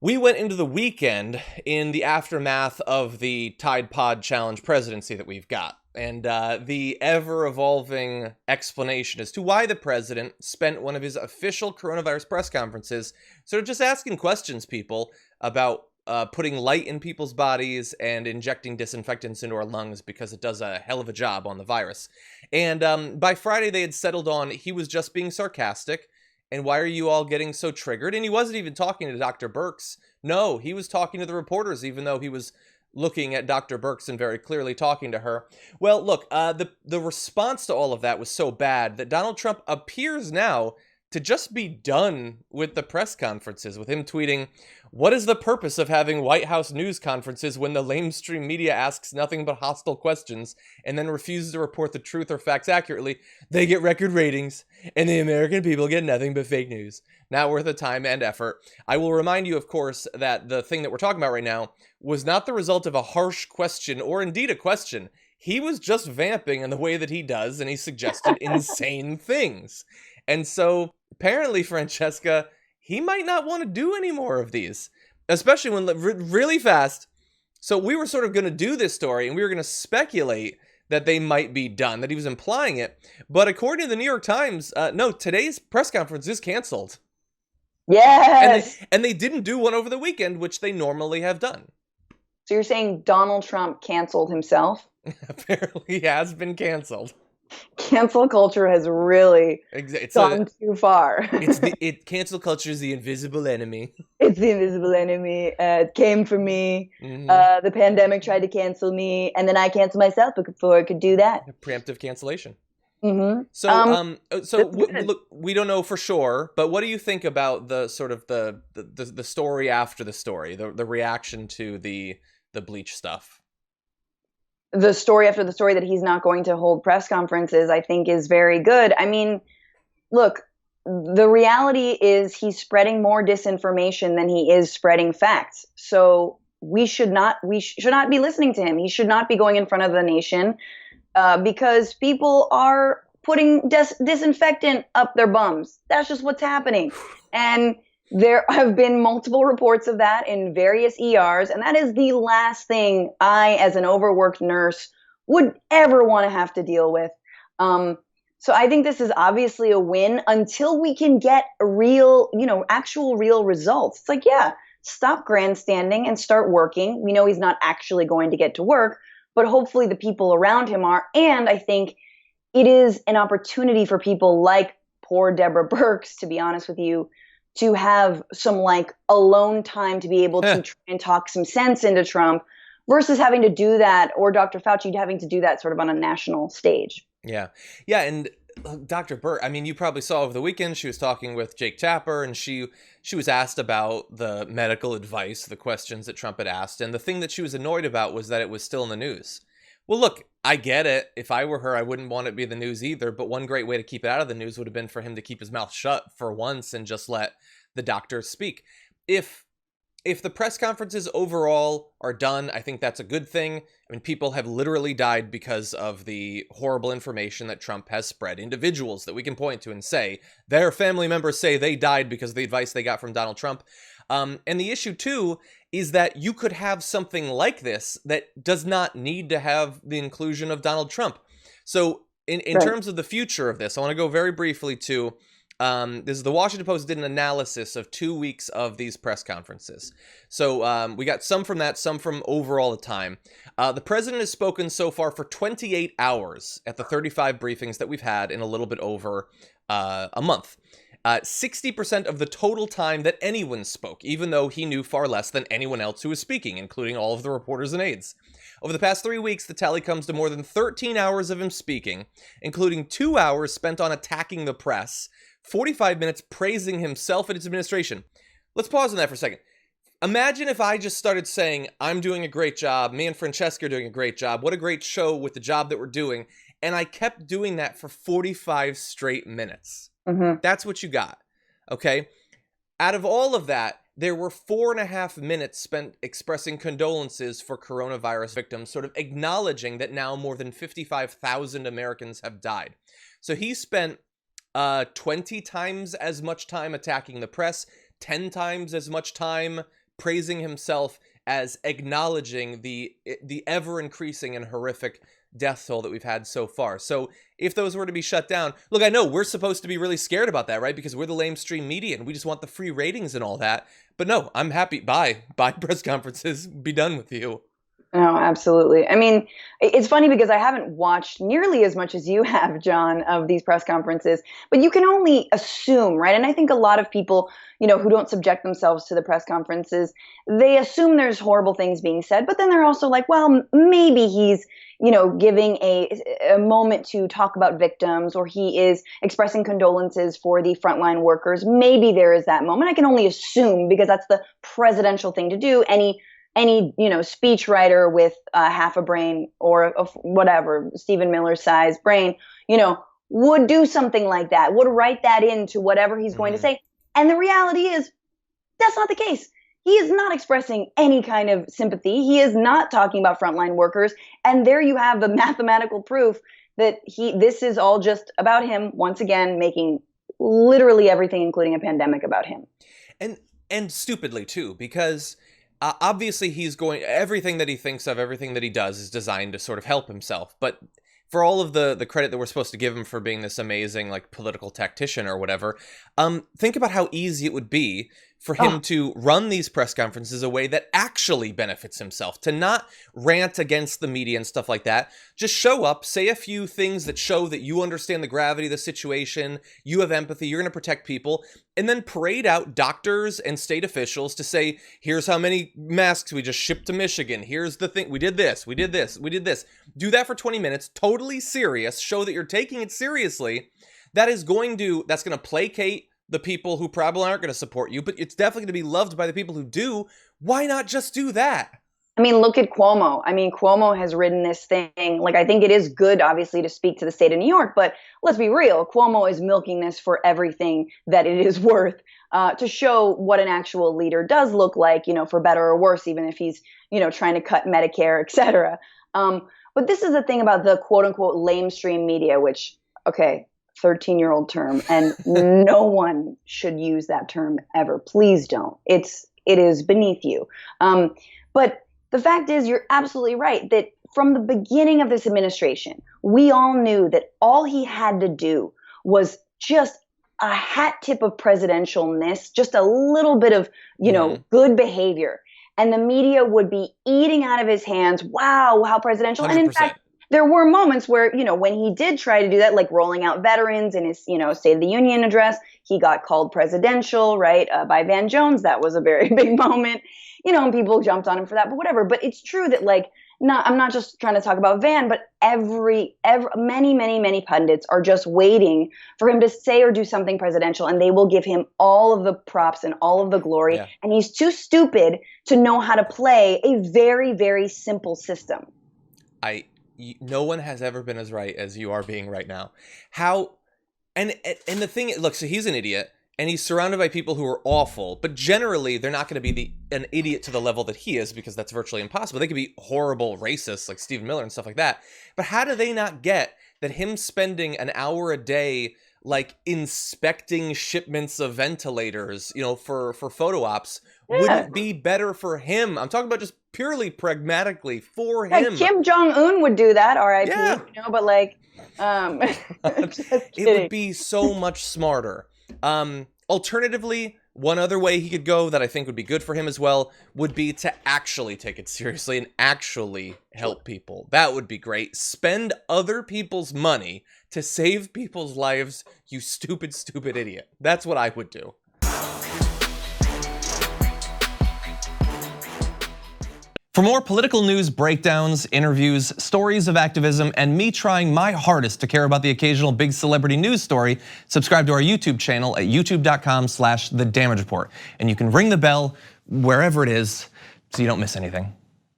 We went into the weekend in the aftermath of the Tide Pod Challenge presidency that we've got, and the ever-evolving explanation as to why the president spent one of his official coronavirus press conferences sort of just asking questions, people, about putting light in people's bodies and injecting disinfectants into our lungs because it does a hell of a job on the virus. And by Friday, they had settled on he was just being sarcastic. And why are you all getting so triggered? And he wasn't even talking to Dr. Birx. No, he was talking to the reporters, even though he was looking at Dr. Birx and very clearly talking to her. Well, look, the response to all of that was so bad that Donald Trump appears now to just be done with the press conferences, with him tweeting, "What is the purpose of having White House news conferences when the lamestream media asks nothing but hostile questions and then refuses to report the truth or facts accurately? They get record ratings, and the American people get nothing but fake news. Not worth the time and effort." I will remind you, of course, that the thing that we're talking about right now was not the result of a harsh question, or indeed a question. He was just vamping in the way that he does, and he suggested insane things. And so, apparently, Francesca, he might not want to do any more of these, especially when really fast. So we were sort of going to do this story, and we were going to speculate that they might be done, that he was implying it. But according to the New York Times, no, today's press conference is canceled. Yes. And they didn't do one over the weekend, which they normally have done. So you're saying Donald Trump canceled himself? Apparently, he has been canceled. Cancel culture has really gone too far. Cancel culture is the invisible enemy. It's the invisible enemy. It came for me. Mm-hmm. The pandemic tried to cancel me, and then I canceled myself before I could do that. Preemptive cancellation. Mm-hmm. So look, we don't know for sure, but what do you think about the sort of the story after the story, the reaction to the bleach stuff? The story after the story that he's not going to hold press conferences, I think, is very good. I mean, look, the reality is he's spreading more disinformation than he is spreading facts. So we should not be listening to him. He should not be going in front of the nation because people are putting disinfectant up their bums. That's just what's happening. And there have been multiple reports of that in various ERs, and that is the last thing I, as an overworked nurse, would ever want to have to deal with. So I think this is obviously a win until we can get real, actual real results. It's like, yeah, stop grandstanding and start working. We know he's not actually going to get to work, but hopefully the people around him are. And I think it is an opportunity for people like poor Deborah Birx, to be honest with you, to have some alone time to be able to try and talk some sense into Trump versus having to do that, or Dr. Fauci having to do that sort of on a national stage. Yeah. Yeah. And Dr. Birx, I mean, you probably saw over the weekend, she was talking with Jake Tapper, and she was asked about the medical advice, the questions that Trump had asked. And the thing that she was annoyed about was that it was still in the news. Well, look, I get it. If I were her, I wouldn't want it to be the news either. But one great way to keep it out of the news would have been for him to keep his mouth shut for once and just let the doctors speak. If the press conferences overall are done, I think that's a good thing. I mean, people have literally died because of the horrible information that Trump has spread. Individuals that we can point to and say their family members say they died because of the advice they got from Donald Trump. And the issue, too, is that you could have something like this that does not need to have the inclusion of Donald Trump. So in Right. terms of the future of this, I want to go very briefly to this is the Washington Post did an analysis of 2 weeks of these press conferences. So we got some from that, some from overall the time. The president has spoken so far for 28 hours at the 35 briefings that we've had in a little bit over a month. 60% of the total time that anyone spoke, even though he knew far less than anyone else who was speaking, including all of the reporters and aides. Over the past 3 weeks, the tally comes to more than 13 hours of him speaking, including 2 hours spent on attacking the press, 45 minutes praising himself and his administration. Let's pause on that for a second. Imagine if I just started saying, I'm doing a great job, me and Francesca are doing a great job, what a great show with the job that we're doing, and I kept doing that for 45 straight minutes. Mm-hmm. That's what you got, okay? Out of all of that, there were 4.5 minutes spent expressing condolences for coronavirus victims, sort of acknowledging that now more than 55,000 Americans have died. So he spent 20 times as much time attacking the press, 10 times as much time praising himself as acknowledging the ever increasing and horrific death toll that we've had so far. So if those were to be shut down, look, I know we're supposed to be really scared about that, right? Because we're the lamestream media and we just want the free ratings and all that. But no, I'm happy. Bye press conferences. Be done with you. No, absolutely. I mean, it's funny because I haven't watched nearly as much as you have, John, of these press conferences, but you can only assume, right? And I think a lot of people, who don't subject themselves to the press conferences, they assume there's horrible things being said, but then they're also like, well, maybe he's, giving a moment to talk about victims, or he is expressing condolences for the frontline workers. Maybe there is that moment. I can only assume because that's the presidential thing to do. Any speech writer with half a brain or whatever, Stephen Miller size brain, would do something like that, would write that into whatever he's going to say. And the reality is that's not the case. He is not expressing any kind of sympathy. He is not talking about frontline workers. And there you have the mathematical proof that this is all just about him, once again, making literally everything, including a pandemic, about him. And stupidly too, because obviously everything that he thinks of, everything that he does is designed to sort of help himself. But for all of the credit that we're supposed to give him for being this amazing, like, political tactician or whatever, think about how easy it would be for him to run these press conferences a way that actually benefits himself, to not rant against the media and stuff like that. Just show up, say a few things that show that you understand the gravity of the situation, you have empathy, you're going to protect people, and then parade out doctors and state officials to say, here's how many masks we just shipped to Michigan, here's the thing, we did this, we did this, we did this. Do that for 20 minutes, totally serious, show that you're taking it seriously. That's going to placate the people who probably aren't going to support you, but it's definitely going to be loved by the people who do. Why not just do that? I mean, look at Cuomo. I mean, Cuomo has ridden this thing. Like, I think it is good, obviously, to speak to the state of New York, but let's be real. Cuomo is milking this for everything that it is worth, to show what an actual leader does look like, for better or worse, even if he's, trying to cut Medicare, et cetera. But this is the thing about the quote unquote lamestream media, which, okay, 13-year-old term, and no one should use that term ever. Please don't. It is beneath you. But the fact is, you're absolutely right that from the beginning of this administration, we all knew that all he had to do was just a hat tip of presidentialness, just a little bit of, good behavior. And the media would be eating out of his hands. Wow, how presidential. 100%. And in fact, there were moments where, when he did try to do that, like rolling out veterans in his, State of the Union address, he got called presidential, right, by Van Jones. That was a very big moment, and people jumped on him for that, but whatever. But it's true that, like, I'm not just trying to talk about Van, but many pundits are just waiting for him to say or do something presidential, and they will give him all of the props and all of the glory. Yeah. And he's too stupid to know how to play a very, very simple system. No one has ever been as right as you are being right now. And the thing, look, so he's an idiot, and he's surrounded by people who are awful, but generally they're not going to be an idiot to the level that he is, because that's virtually impossible. They could be horrible racists like Stephen Miller and stuff like that. But how do they not get that him spending an hour a day, like, inspecting shipments of ventilators, for photo ops, wouldn't be better for him? I'm talking about just purely pragmatically for him. Kim Jong-un would do that, R.I.P., but like, it would be so much smarter. Alternatively, one other way he could go that I think would be good for him as well would be to actually take it seriously and actually help people. That would be great. Spend other people's money to save people's lives, you stupid, stupid idiot. That's what I would do. For more political news, breakdowns, interviews, stories of activism, and me trying my hardest to care about the occasional big celebrity news story, subscribe to our YouTube channel at youtube.com/The Damage Report. And you can ring the bell wherever it is so you don't miss anything.